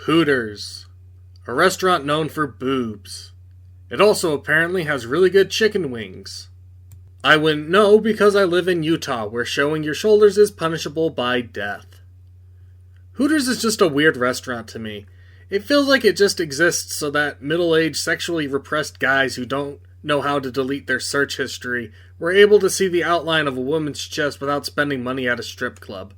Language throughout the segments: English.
Hooters, a restaurant known for boobs. It also apparently has really good chicken wings. I wouldn't know because I live in Utah, where showing your shoulders is punishable by death. Hooters is just a weird restaurant to me. It feels like it just exists so that middle-aged, sexually repressed guys who don't know how to delete their search history were able to see the outline of a woman's chest without spending money at a strip club.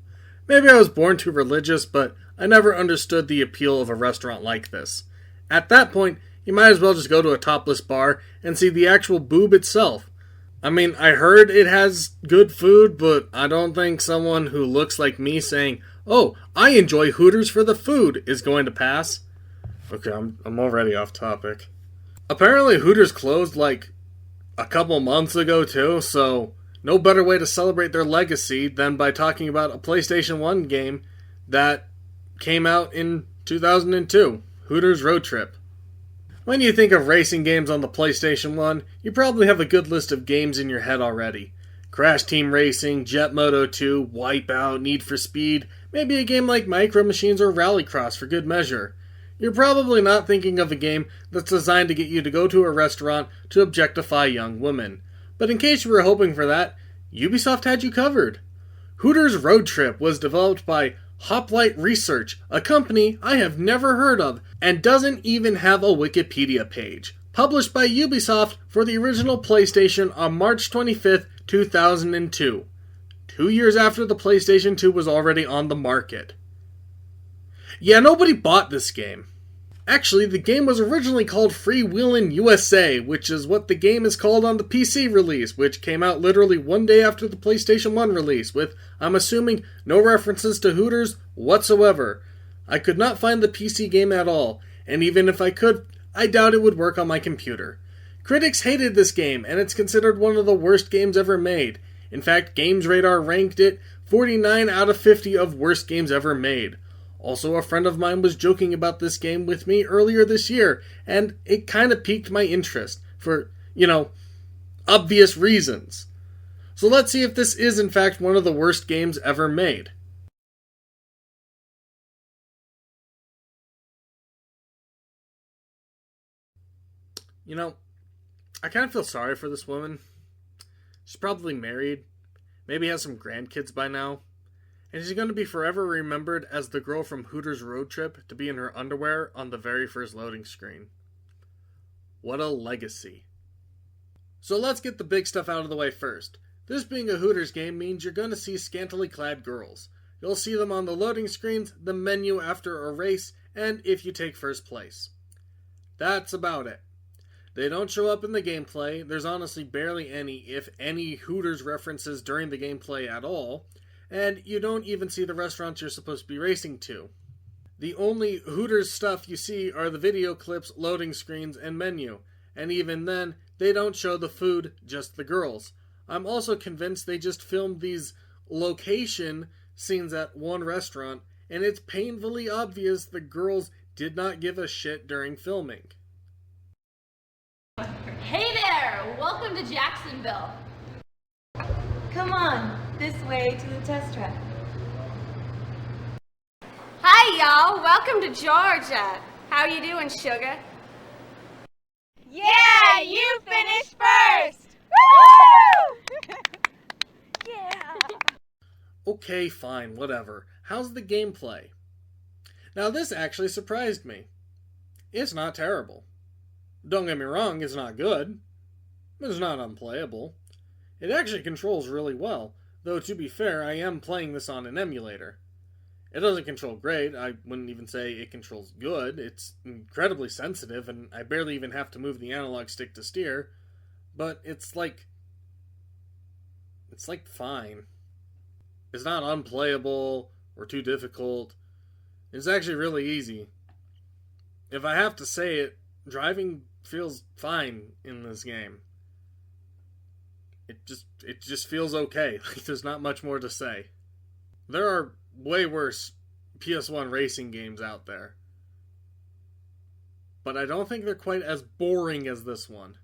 Maybe I was born too religious, but I never understood the appeal of a restaurant like this. At that point, you might as well just go to a topless bar and see the actual boob itself. I mean, I heard it has good food, but I don't think someone who looks like me saying, "Oh, I enjoy Hooters for the food," is going to pass. Okay, I'm already off topic. Apparently Hooters closed like a couple months ago too, so no better way to celebrate their legacy than by talking about a PlayStation 1 game that came out in 2002, Hooters Road Trip. When you think of racing games on the PlayStation 1, you probably have a good list of games in your head already. Crash Team Racing, Jet Moto 2, Wipeout, Need for Speed, maybe a game like Micro Machines or Rallycross for good measure. You're probably not thinking of a game that's designed to get you to go to a restaurant to objectify young women. But in case you were hoping for that, Ubisoft had you covered. Hooters Road Trip was developed by Hoplite Research, a company I have never heard of and doesn't even have a Wikipedia page. Published by Ubisoft for the original PlayStation on March 25th, 2002. 2 years after the PlayStation 2 was already on the market. Yeah, nobody bought this game. Actually, the game was originally called Freewheelin' USA, which is what the game is called on the PC release, which came out literally one day after the PlayStation 1 release, with, I'm assuming, no references to Hooters whatsoever. I could not find the PC game at all, and even if I could, I doubt it would work on my computer. Critics hated this game, and it's considered one of the worst games ever made. In fact, GamesRadar ranked it 49 out of 50 of worst games ever made. Also, a friend of mine was joking about this game with me earlier this year, and it kind of piqued my interest for, obvious reasons. So let's see if this is in fact one of the worst games ever made. I kind of feel sorry for this woman. She's probably married, maybe has some grandkids by now. And she's going to be forever remembered as the girl from Hooters Road Trip to be in her underwear on the very first loading screen. What a legacy. So let's get the big stuff out of the way first. This being a Hooters game means you're going to see scantily clad girls. You'll see them on the loading screens, the menu after a race, and if you take first place. That's about it. They don't show up in the gameplay. There's honestly barely any, if any, Hooters references during the gameplay at all. And you don't even see the restaurants you're supposed to be racing to. The only Hooters stuff you see are the video clips, loading screens, and menu. And even then, they don't show the food, just the girls. I'm also convinced they just filmed these location scenes at one restaurant, and it's painfully obvious the girls did not give a shit during filming. Hey there! Welcome to Jacksonville. Come on, this way to the test track. Hi, y'all. Welcome to Georgia. How you doing, sugar? Yeah, you finished first! Woo! Yeah! Okay, fine, whatever. How's the gameplay? Now, this actually surprised me. It's not terrible. Don't get me wrong, it's not good. It's not unplayable. It actually controls really well, though to be fair, I am playing this on an emulator. It doesn't control great, I wouldn't even say it controls good, it's incredibly sensitive, and I barely even have to move the analog stick to steer, but it's like fine. It's not unplayable, or too difficult. It's actually really easy. If I have to say it, driving feels fine in this game. It just feels okay. Like, there's not much more to say. There are way worse PS1 racing games out there. But I don't think they're quite as boring as this one.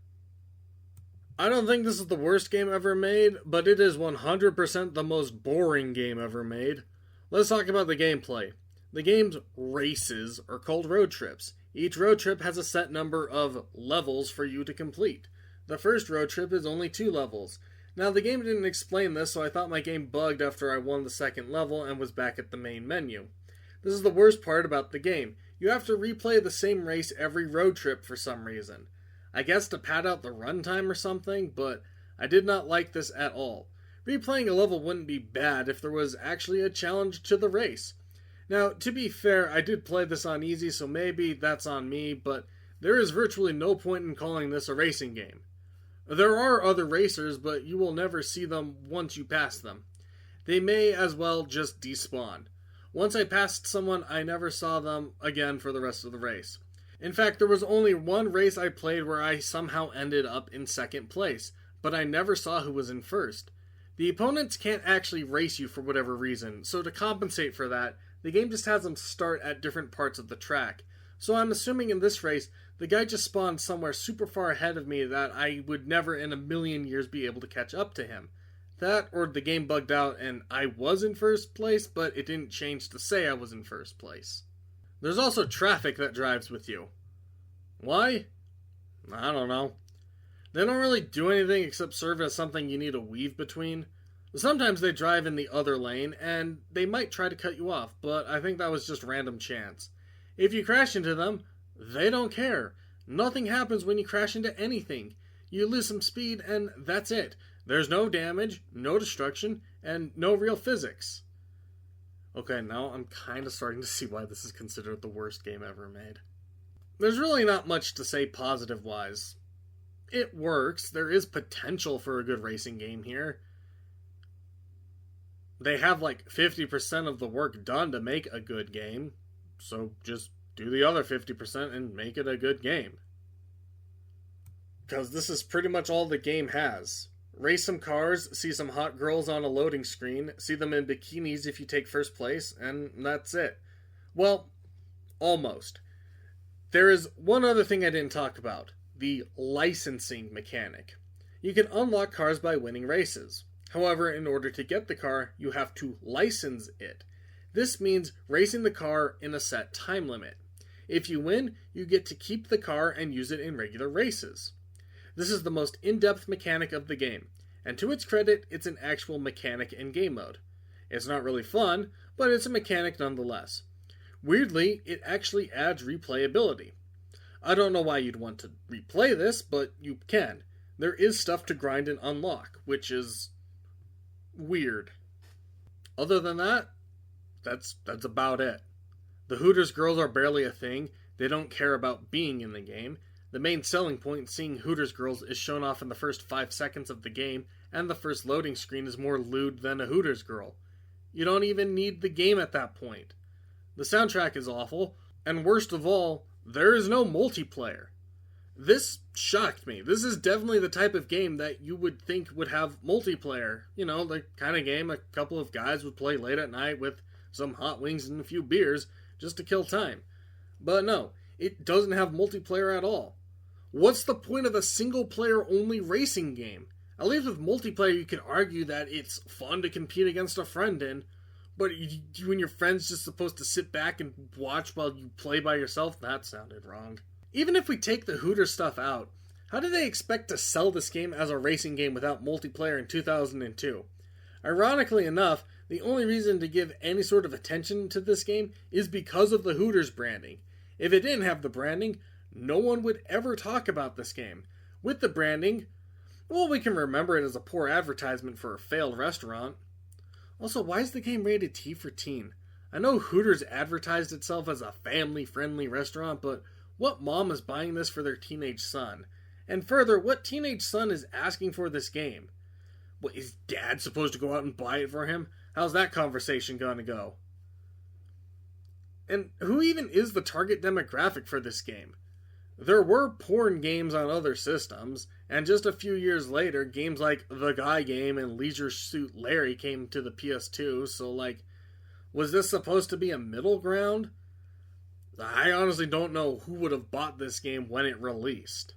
I don't think this is the worst game ever made, but it is 100% the most boring game ever made. Let's talk about the gameplay. The game's races are called road trips. Each road trip has a set number of levels for you to complete. The first road trip is only 2 levels. Now, the game didn't explain this, so I thought my game bugged after I won the second level and was back at the main menu. This is the worst part about the game. You have to replay the same race every road trip for some reason. I guess to pad out the runtime or something, but I did not like this at all. Replaying a level wouldn't be bad if there was actually a challenge to the race. Now, to be fair, I did play this on easy, so maybe that's on me, but there is virtually no point in calling this a racing game. There are other racers, but you will never see them once you pass them. They may as well just despawn. Once I passed someone, I never saw them again for the rest of the race. In fact, there was only one race I played where I somehow ended up in second place, but I never saw who was in first. The opponents can't actually race you for whatever reason, so to compensate for that, the game just has them start at different parts of the track. So I'm assuming in this race, the guy just spawned somewhere super far ahead of me that I would never in a million years be able to catch up to him. That, or the game bugged out and I was in first place, but it didn't change to say I was in first place. There's also traffic that drives with you. Why? I don't know. They don't really do anything except serve as something you need to weave between. Sometimes they drive in the other lane, and they might try to cut you off, but I think that was just random chance. If you crash into them, they don't care. Nothing happens when you crash into anything. You lose some speed, and that's it. There's no damage, no destruction, and no real physics. Okay, now I'm kind of starting to see why this is considered the worst game ever made. There's really not much to say positive-wise. It works. There is potential for a good racing game here. They have like 50% of the work done to make a good game, so just do the other 50% and make it a good game. Because this is pretty much all the game has. Race some cars, see some hot girls on a loading screen, see them in bikinis if you take first place, and that's it. Well, almost. There is one other thing I didn't talk about. The licensing mechanic. You can unlock cars by winning races. However, in order to get the car, you have to license it. This means racing the car in a set time limit. If you win, you get to keep the car and use it in regular races. This is the most in-depth mechanic of the game, and to its credit, it's an actual mechanic in game mode. It's not really fun, but it's a mechanic nonetheless. Weirdly, it actually adds replayability. I don't know why you'd want to replay this, but you can. There is stuff to grind and unlock, which is weird. Other than that, that's about it. The Hooters girls are barely a thing. They don't care about being in the game. The main selling point seeing Hooters girls is shown off in the first 5 seconds of the game, and the first loading screen is more lewd than a Hooters girl. You don't even need the game at that point. The soundtrack is awful, and worst of all, there is no multiplayer. This shocked me. This is definitely the type of game that you would think would have multiplayer. You know, the kind of game a couple of guys would play late at night with some hot wings and a few beers just to kill time. But no, it doesn't have multiplayer at all. What's the point of a single-player only racing game? At least with multiplayer you can argue that it's fun to compete against a friend in, but you and your friends just supposed to sit back and watch while you play by yourself? That sounded wrong. Even if we take the Hooters stuff out, how do they expect to sell this game as a racing game without multiplayer in 2002? Ironically enough, the only reason to give any sort of attention to this game is because of the Hooters branding. If it didn't have the branding, no one would ever talk about this game. With the branding, well, we can remember it as a poor advertisement for a failed restaurant. Also, why is the game rated T for teen? I know Hooters advertised itself as a family-friendly restaurant, but what mom is buying this for their teenage son? And further, what teenage son is asking for this game? What, is dad supposed to go out and buy it for him? How's that conversation going to go? And who even is the target demographic for this game? There were porn games on other systems, and just a few years later, games like The Guy Game and Leisure Suit Larry came to the PS2, so was this supposed to be a middle ground? I honestly don't know who would have bought this game when it released.